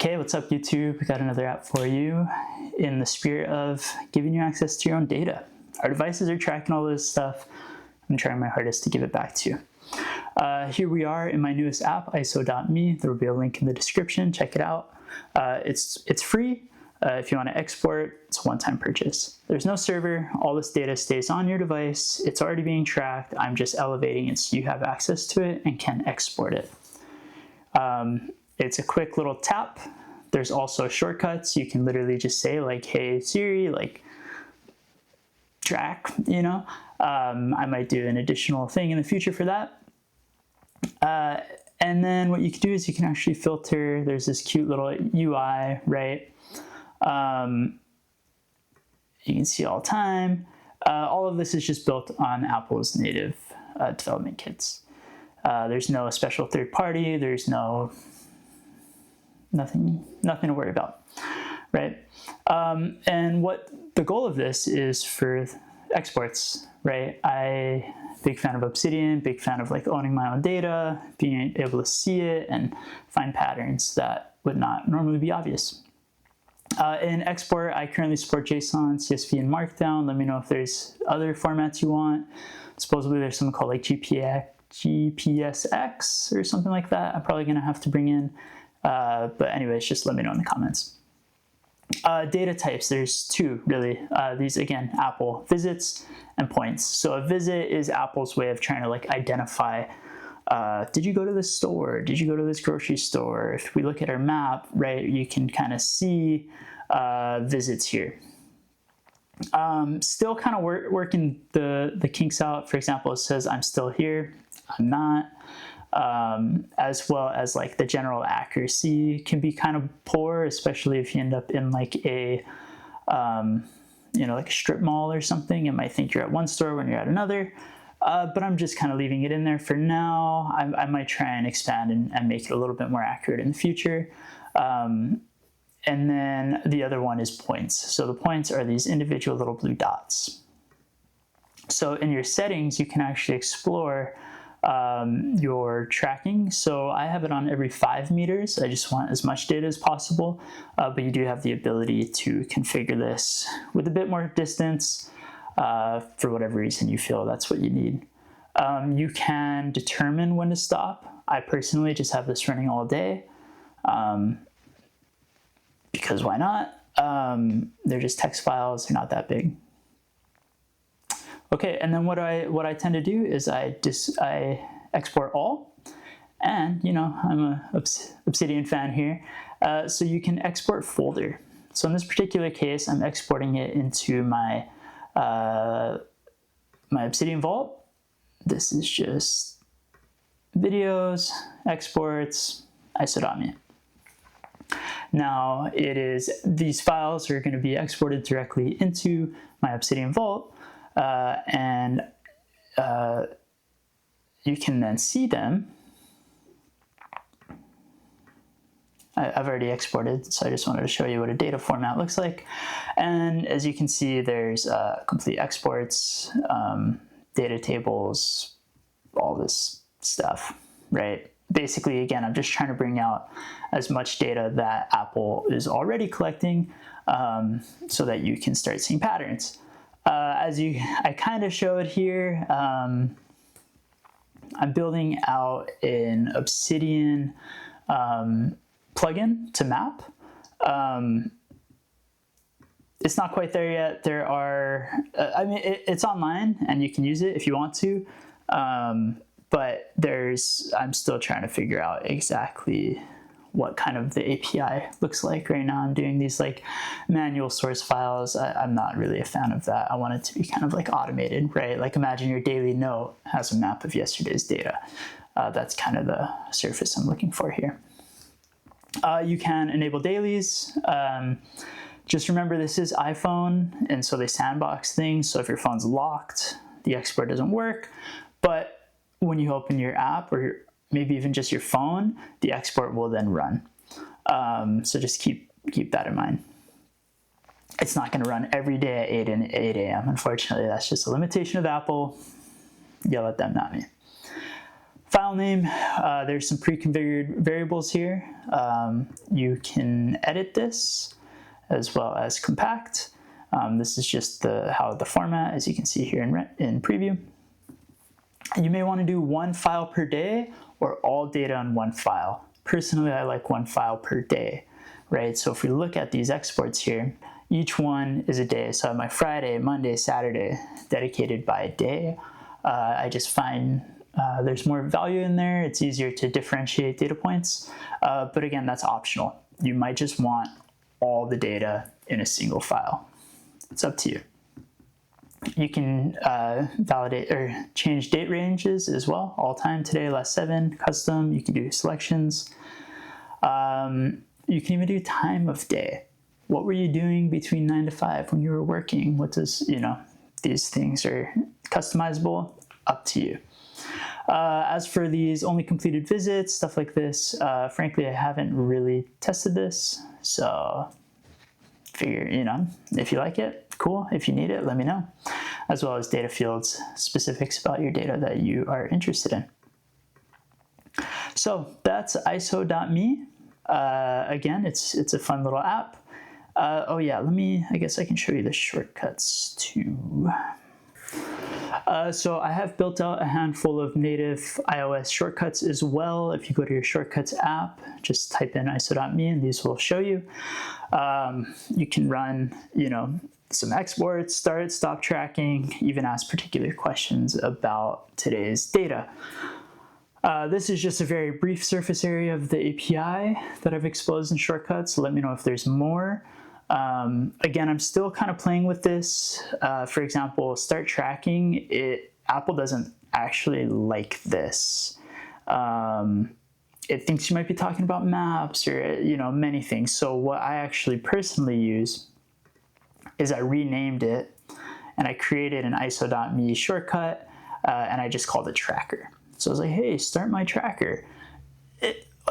Okay, what's up YouTube? We got another app for you in the spirit of giving you access to your own data. Our devices are tracking all this stuff. I'm trying my hardest to give it back to you. Here we are in my newest app, iso.me. There will be a link in the description. Check it out. It's free. If you want to export, it's a one-time purchase. There's no server. All this data stays on your device. It's already being tracked. I'm just elevating it so you have access to it and can export it. It's a quick little tap. There's also shortcuts. You can literally just say like, hey Siri, like track, you know. I might do an additional thing in the future for that. And then what you can do is you can actually filter. There's this cute little UI, right? You can see all time. All of this is just built on Apple's native development kits. There's no special third party. There's nothing to worry about, right? And what the goal of this is for exports, right? Big fan of Obsidian, big fan of like owning my own data, being able to see it and find patterns that would not normally be obvious. In export, I currently support JSON, CSV, and Markdown. Let me know if there's other formats you want. Supposedly there's something called like GPSX or something like that. I'm probably gonna have to bring in, but anyways, just let me know in the comments. Data types, there's two really. These again, Apple, visits and points. So a visit is Apple's way of trying to like identify, did you go to this store? Did you go to this grocery store? If we look at our map, right, you can kind of see visits here. Still kind of working the kinks out. For example, it says I'm still here, I'm not. As well as like the general accuracy can be kind of poor, especially if you end up in like a, like a strip mall or something. It might think you're at one store when you're at another, but I'm just kind of leaving it in there for now. I might try and expand and make it a little bit more accurate in the future. And then the other one is points. So the points are these individual little blue dots. So in your settings, you can actually explore your tracking. So I have it on every 5 meters. I just want as much data as possible, but you do have the ability to configure this with a bit more distance for whatever reason you feel that's what you need. You can determine when to stop. I personally just have this running all day because why not? They're just text files, they're not that big. Okay, and then what I tend to do is I export all, and I'm a Obsidian fan here, so you can export folder. So in this particular case, I'm exporting it into my my Obsidian Vault. This is just videos, exports, iso.me. Now these files are going to be exported directly into my Obsidian Vault. And you can then see them. I've already exported, so I just wanted to show you what a data format looks like. And as you can see, there's complete exports, data tables, all this stuff, right? Basically, again, I'm just trying to bring out as much data that Apple is already collecting so that you can start seeing patterns. I kind of showed here, I'm building out an Obsidian plugin to map. It's not quite there yet. There are, it's online and you can use it if you want to, but I'm still trying to figure out exactly what kind of the API looks like right now. I'm doing these like manual source files. I'm not really a fan of that. I want it to be kind of like automated, right? Like imagine your daily note has a map of yesterday's data. That's kind of the surface I'm looking for here. You can enable dailies. Just remember this is iPhone, and so they sandbox things. So if your phone's locked, the export doesn't work. But when you open your app or maybe even just your phone, the export will then run. So just keep that in mind. It's not going to run every day at 8 a.m. Unfortunately, that's just a limitation of Apple. Yell at them, not me. File name, there's some pre-configured variables here. You can edit this as well as compact. This is just how the format, as you can see here in preview. You may want to do one file per day or all data on one file. Personally, I like one file per day, right? So if we look at these exports here, each one is a day. So I have my Friday, Monday, Saturday dedicated by a day. I just find there's more value in there. It's easier to differentiate data points. But again, that's optional. You might just want all the data in a single file. It's up to you. You can validate or change date ranges as well. All time, today, last 7, custom. You can do selections. You can even do time of day. What were you doing between 9 to 5 when you were working? What does, these things are customizable, up to you. As for these only completed visits, stuff like this, frankly, I haven't really tested this. So figure, if you like it, cool. If you need it, let me know. As well as data fields, specifics about your data that you are interested in. So that's iso.me. Again, it's a fun little app. Oh yeah, I guess I can show you the shortcuts too. So I have built out a handful of native iOS shortcuts as well. If you go to your shortcuts app, just type in iso.me and these will show you. You can run, some exports, start, stop tracking, even ask particular questions about today's data. This is just a very brief surface area of the API that I've exposed in shortcuts. Let me know if there's more. Again, I'm still kind of playing with this. For example, start tracking, Apple doesn't actually like this. It thinks you might be talking about maps or, many things. So what I actually personally use is I renamed it and I created an iso.me shortcut and I just called it tracker. So I was like, hey, start my tracker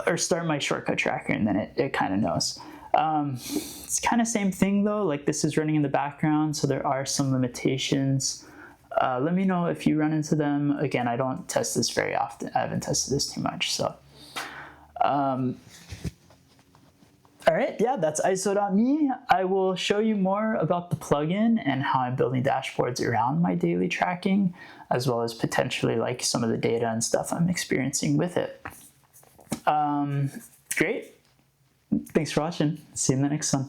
or start my shortcut tracker, and then it kind of knows. It's kind of same thing though, like this is running in the background, so there are some limitations. Let me know if you run into them. Again, I don't test this very often. I haven't tested this too much, so. All right, yeah, that's iso.me. I will show you more about the plugin and how I'm building dashboards around my daily tracking, as well as potentially like some of the data and stuff I'm experiencing with it. Great. Thanks for watching. See you in the next one.